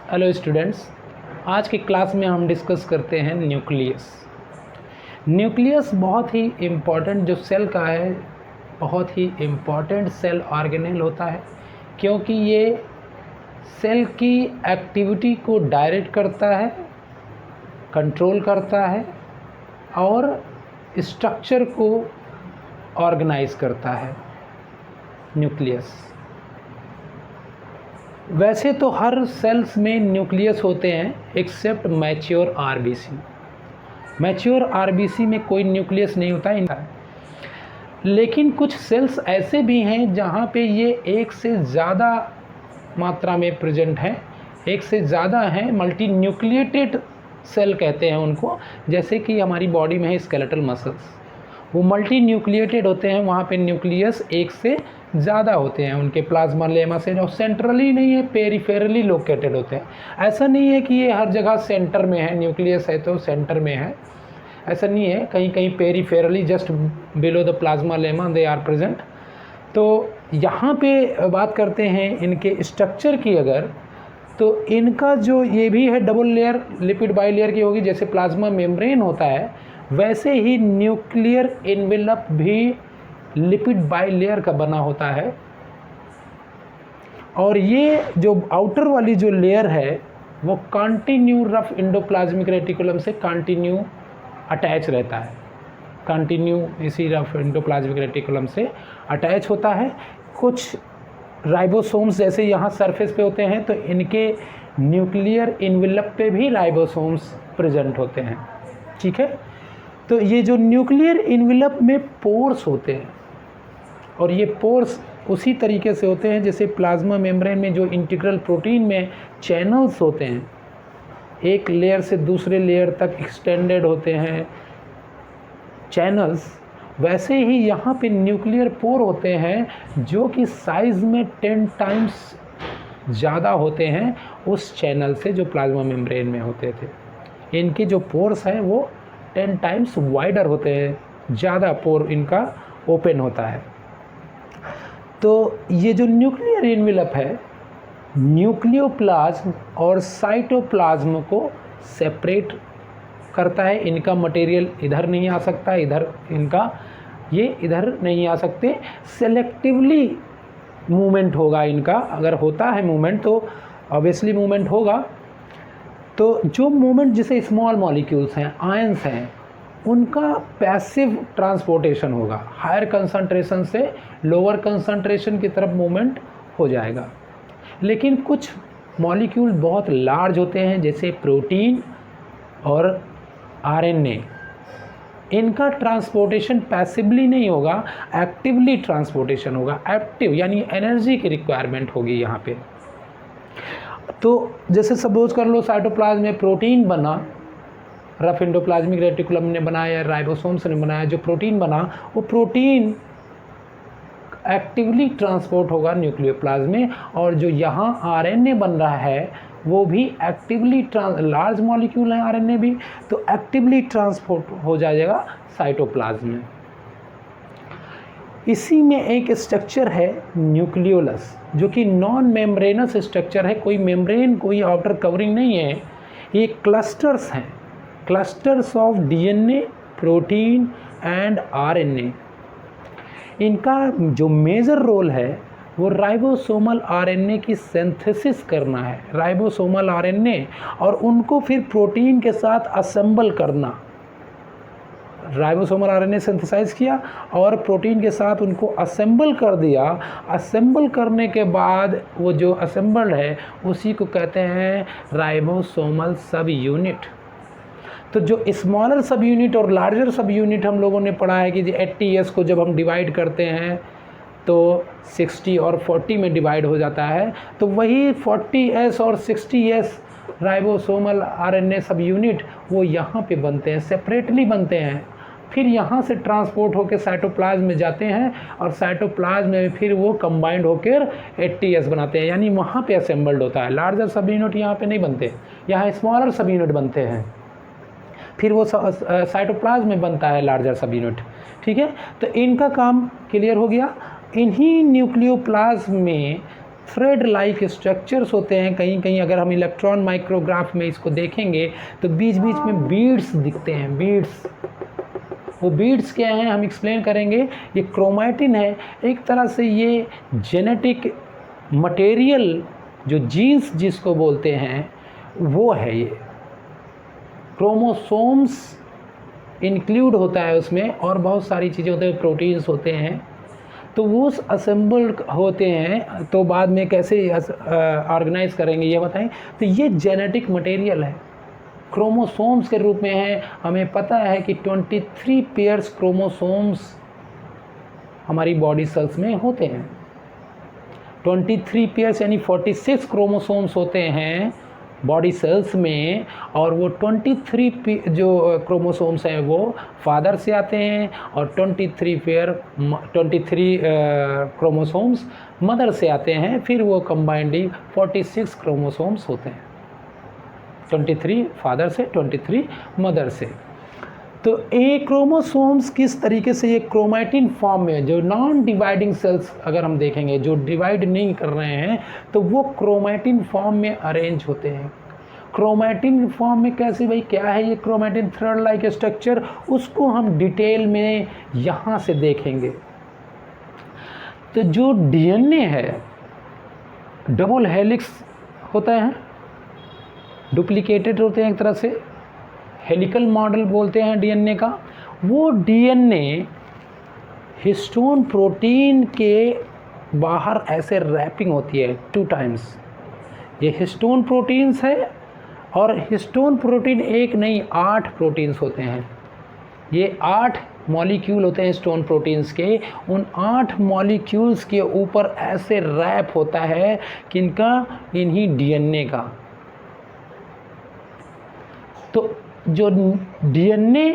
Hello students, आज की class में हम डिस्कस करते हैं न्यूक्लियस। न्यूक्लियस बहुत ही इम्पॉर्टेंट जो सेल का है, बहुत ही इम्पॉर्टेंट सेल ऑर्गेनेल होता है, क्योंकि ये सेल की एक्टिविटी को डायरेक्ट करता है, कंट्रोल करता है और स्ट्रक्चर को ऑर्गेनाइज करता है। न्यूक्लियस वैसे तो हर सेल्स में न्यूक्लियस होते हैं except mature RBC. Mature RBC में कोई न्यूक्लियस नहीं होता है, लेकिन कुछ सेल्स ऐसे भी हैं जहाँ पे ये एक से ज़्यादा मात्रा में प्रेजेंट हैं, एक से ज़्यादा हैं, मल्टी न्यूक्लिएटेड सेल कहते हैं उनको। जैसे कि हमारी बॉडी में है स्केलेटल मसल्स, वो मल्टी न्यूक्लिएटेड होते हैं, वहाँ पे न्यूक्लियस एक से ज़्यादा होते हैं उनके प्लाज्मा लेमा से, जो सेंट्रली नहीं है, पेरिफेरली लोकेटेड होते हैं। ऐसा नहीं है कि ये हर जगह सेंटर में है, न्यूक्लियस है तो सेंटर में है, ऐसा नहीं है। कहीं कहीं peripherally just below the plasmalemma they are present. तो यहाँ पे बात करते हैं इनके स्ट्रक्चर की अगर, तो इनका जो ये भी है डबल लेयर लिपिड बाइलेयर की होगी, जैसे प्लाज्मा मेम्ब्रेन होता है वैसे ही न्यूक्लियर एनवेलप भी लिपिड बाइलेयर का बना होता है। और ये जो आउटर वाली जो लेयर है वो कंटिन्यू रफ एंडोप्लाज्मिक रेटिकुलम से कंटिन्यू अटैच रहता है, कंटिन्यू इसी रफ एंडोप्लाज्मिक रेटिकुलम से अटैच होता है। कुछ राइबोसोम्स जैसे यहाँ सरफेस पे होते हैं तो इनके न्यूक्लियर एनवेलप पे भी राइबोसोम्स प्रेजेंट होते हैं, ठीक है। तो ये जो न्यूक्लियर एनवेलप में पोर्स होते हैं, और ये पोर्स उसी तरीके से होते हैं जैसे प्लाज्मा मेम्ब्रेन में जो इंटीग्रल प्रोटीन में चैनल्स होते हैं, एक लेयर से दूसरे लेयर तक एक्सटेंडेड होते हैं चैनल्स, वैसे ही यहाँ पे न्यूक्लियर पोर होते हैं जो कि साइज़ में 10 टाइम्स ज़्यादा होते हैं उस चैनल से जो प्लाज्मा मेम्ब्रेन में होते थे। इनके जो पोर्स हैं वो 10 टाइम्स वाइडर होते हैं, ज़्यादा पोर इनका ओपन होता है। तो ये जो न्यूक्लियर एनवेलप है न्यूक्लियोप्लाज्म और साइटोप्लाज्म को सेपरेट करता है। इनका मटेरियल इधर नहीं आ सकता, इधर इनका ये इधर नहीं आ सकते। सेलेक्टिवली मूवमेंट होगा इनका, अगर होता है मूवमेंट तो ऑब्वियसली मूवमेंट होगा। तो जो मूवमेंट जैसे स्मॉल मॉलिक्यूल्स हैं, आयंस हैं, उनका पैसिव ट्रांसपोर्टेशन होगा, हायर कंसंट्रेशन से लोअर कंसंट्रेशन की तरफ मूवमेंट हो जाएगा। लेकिन कुछ मॉलिक्यूल बहुत लार्ज होते हैं जैसे प्रोटीन और आरएनए, इनका ट्रांसपोर्टेशन पैसिवली नहीं होगा, एक्टिवली ट्रांसपोर्टेशन होगा। एक्टिव यानी एनर्जी की रिक्वायरमेंट होगी यहाँ पे। तो जैसे सपोज कर लो साइटोप्लाज्म में प्रोटीन बना, रफ एंडोप्लाज्मिक रेटिकुलम ने बनाया, राइबोसोम्स ने बनाया, जो प्रोटीन बना वो प्रोटीन एक्टिवली ट्रांसपोर्ट होगा न्यूक्लियोप्लाज्म में, और जो यहाँ आरएनए बन रहा है वो भी एक्टिवली लार्ज मॉलिक्यूल है आरएनए भी, तो एक्टिवली ट्रांसपोर्ट हो जाएगा साइटोप्लाज्म में। इसी में एक स्ट्रक्चर है न्यूक्लियोलस, जो कि नॉन मेम्ब्रेनस स्ट्रक्चर है, कोई मेम्ब्रेन कोई आउटर कवरिंग नहीं है। ये क्लस्टर्स हैं, clusters of DNA, protein and RNA. इनका जो मेजर रोल है वो राइबोसोमल आरएनए की सिंथेसिस करना है, राइबोसोमल आरएनए, और उनको फिर प्रोटीन के साथ असेंबल करना। राइबोसोमल आरएनए सिंथेसाइज किया और प्रोटीन के साथ उनको असेंबल कर दिया। असेंबल करने के बाद वो जो असेंबल्ड है उसी को कहते हैं राइबोसोमल सब यूनिट। तो जो स्मॉलर सब यूनिट और लार्जर सब यूनिट हम लोगों ने पढ़ा है कि 80S को जब हम डिवाइड करते हैं तो 60 और 40 में डिवाइड हो जाता है, तो वही 40S और 60S राइबोसोमल आरएनए सब यूनिट वो यहाँ पे बनते हैं, सेपरेटली बनते हैं, फिर यहाँ से ट्रांसपोर्ट होकर साइटोप्लाज्म में जाते हैं और साइटोप्लाज्म में फिर वो कंबाइंड होकर 80S बनाते हैं, यानी वहाँ पे असेंबल्ड होता है। लार्जर सब यूनिट यहाँ पे नहीं बनते, यहाँ स्मॉलर सब यूनिट बनते हैं, फिर वो साइटोप्लाज्म में बनता है लार्जर सब यूनिट, ठीक है। तो इनका काम क्लियर हो गया। इन्हीं न्यूक्लियोप्लाज्म में थ्रेड लाइक स्ट्रक्चर्स होते हैं। कहीं कहीं अगर हम इलेक्ट्रॉन माइक्रोग्राफ में इसको देखेंगे तो बीच बीच में बीड्स दिखते हैं, बीड्स। वो बीड्स क्या हैं हम एक्सप्लेन करेंगे। ये क्रोमैटिन है, एक तरह से ये जेनेटिक मटेरियल जो जीन्स जिसको बोलते हैं वो है। ये क्रोमोसोम्स इंक्लूड होता है उसमें और बहुत सारी चीज़ें होते हैं, प्रोटीन्स होते हैं, तो वो असेंबल होते हैं। तो बाद में कैसे ऑर्गेनाइज करेंगे ये बताएं। तो ये जेनेटिक मटेरियल है, क्रोमोसोम्स के रूप में है। हमें पता है कि 23 पेयर्स क्रोमोसोम्स हमारी बॉडी सेल्स में होते हैं। 23 पेयर्स यानी 46 क्रोमोसोम्स होते हैं बॉडी सेल्स में, और वो 23 जो क्रोमोसोम्स हैं वो फादर से आते हैं और 23 क्रोमोसोम्स मदर से आते हैं। फिर वो कंबाइंडली 46 क्रोमोसोम्स होते हैं, 23 फादर से, 23 मदर से। तो ये क्रोमोसोम्स किस तरीके से ये क्रोमैटिन फॉर्म में, जो नॉन डिवाइडिंग सेल्स अगर हम देखेंगे जो डिवाइड नहीं कर रहे हैं, तो वो क्रोमैटिन फॉर्म में अरेंज होते हैं। क्रोमैटिन फॉर्म में कैसे भाई, क्या है ये क्रोमैटिन थ्रेड लाइक स्ट्रक्चर, उसको हम डिटेल में यहाँ से देखेंगे। तो जो डीएनए है डबल हेलिक्स होता है, डुप्लीकेटेड होते हैं एक तरह से, हेलिकल मॉडल बोलते हैं डीएनए का। वो डीएनए हिस्टोन प्रोटीन के बाहर ऐसे रैपिंग होती है 2 टाइम्स। ये हिस्टोन प्रोटीन्स है, और हिस्टोन प्रोटीन एक नहीं 8 प्रोटीन्स होते हैं। ये 8 मॉलिक्यूल होते हैं हिस्टोन प्रोटीन्स के। उन 8 मॉलिक्यूल्स के ऊपर ऐसे रैप होता है किनका, इन्हीं डीएनए का। तो जो डीएनए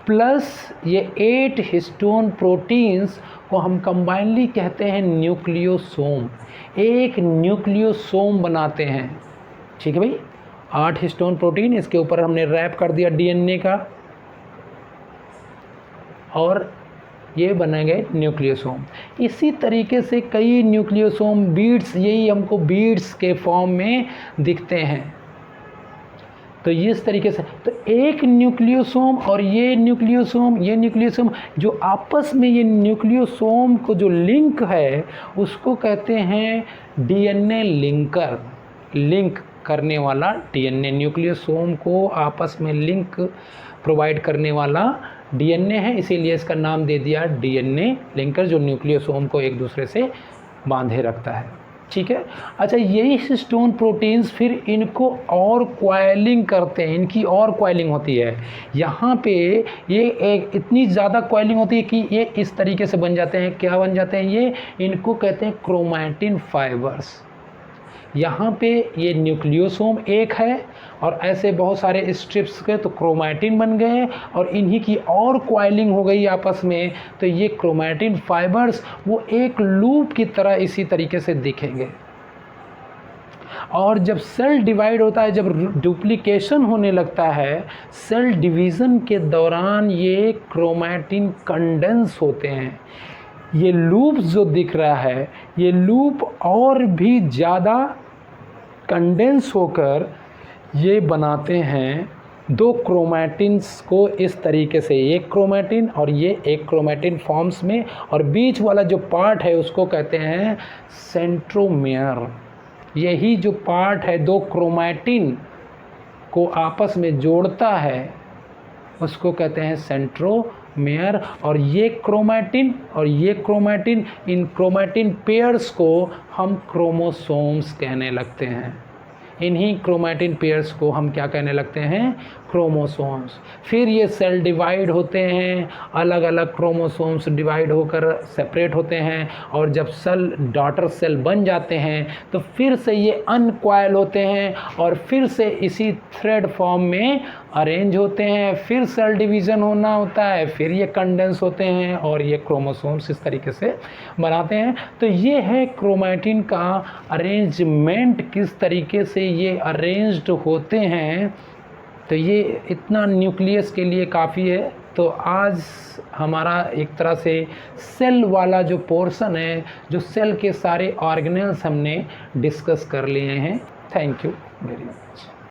प्लस ये 8 हिस्टोन प्रोटीन्स को हम कंबाइनली कहते हैं न्यूक्लियोसोम। एक न्यूक्लियोसोम बनाते हैं, ठीक है भाई। 8 हिस्टोन प्रोटीन, इसके ऊपर हमने रैप कर दिया डीएनए का, और ये बने गए न्यूक्लियोसोम। इसी तरीके से कई न्यूक्लियोसोम बीड्स, यही हमको बीड्स के फॉर्म में दिखते हैं। तो इस तरीके से तो एक न्यूक्लियोसोम और ये न्यूक्लियोसोम जो आपस में ये न्यूक्लियोसोम को जो लिंक है उसको कहते हैं डीएनए लिंकर। लिंक करने वाला डीएनए, न्यूक्लियोसोम को आपस में लिंक प्रोवाइड करने वाला डीएनए है, इसीलिए इसका नाम दे दिया डीएनए लिंकर, जो न्यूक्लियोसोम को एक दूसरे से बांधे रखता है, ठीक है। अच्छा, यही हिस्टोन प्रोटीन्स फिर इनको और क्वाइलिंग करते हैं, इनकी और क्वाइलिंग होती है। यहाँ पे ये एक इतनी ज़्यादा क्वाइलिंग होती है कि ये इस तरीके से बन जाते हैं। क्या बन जाते हैं ये, इनको कहते हैं क्रोमैटिन फाइबर्स। यहाँ पे ये न्यूक्लियोसोम एक है और ऐसे बहुत सारे स्ट्रिप्स के, तो क्रोमैटिन बन गए और इन्हीं की और क्वाइलिंग हो गई आपस में। तो ये क्रोमैटिन फाइबर्स वो एक लूप की तरह इसी तरीके से दिखेंगे। और जब सेल डिवाइड होता है, जब डुप्लीकेशन होने लगता है, सेल डिवीज़न के दौरान ये क्रोमैटिन कंडेंस होते हैं। ये लूप जो दिख रहा है, ये लूप और भी ज़्यादा कंडेंस होकर ये बनाते हैं 2 क्रोमैटिन्स को इस तरीके से, एक क्रोमैटिन और ये एक क्रोमैटिन फॉर्म्स में, और बीच वाला जो पार्ट है उसको कहते हैं सेंट्रोमियर। यही जो पार्ट है 2 क्रोमैटिन को आपस में जोड़ता है उसको कहते हैं सेंट्रोमियर। और ये क्रोमैटिन और ये क्रोमैटिन, इन क्रोमैटिन पेयर्स को हम क्रोमोसोम्स कहने लगते हैं। इन्हीं क्रोमैटिन पेयर्स को हम क्या कहने लगते हैं, क्रोमोसोम्स। फिर ये सेल डिवाइड होते हैं, अलग अलग क्रोमोसोम्स डिवाइड होकर सेपरेट होते हैं, और जब सेल डॉटर सेल बन जाते हैं तो फिर से ये अनक्वाइल होते हैं और फिर से इसी थ्रेड फॉर्म में अरेंज होते हैं। फिर सेल डिवीज़न होना होता है, फिर ये कंडेंस होते हैं और ये क्रोमोसोम्स इस तरीके से बनाते हैं। तो ये है क्रोमैटिन का अरेंजमेंट, किस तरीके से ये अरेंज्ड होते हैं। तो ये इतना न्यूक्लियस के लिए काफ़ी है। तो आज हमारा एक तरह से सेल वाला जो पोर्शन है, जो सेल के सारे ऑर्गेनेल्स हमने डिस्कस कर लिए हैं। Thank you very much.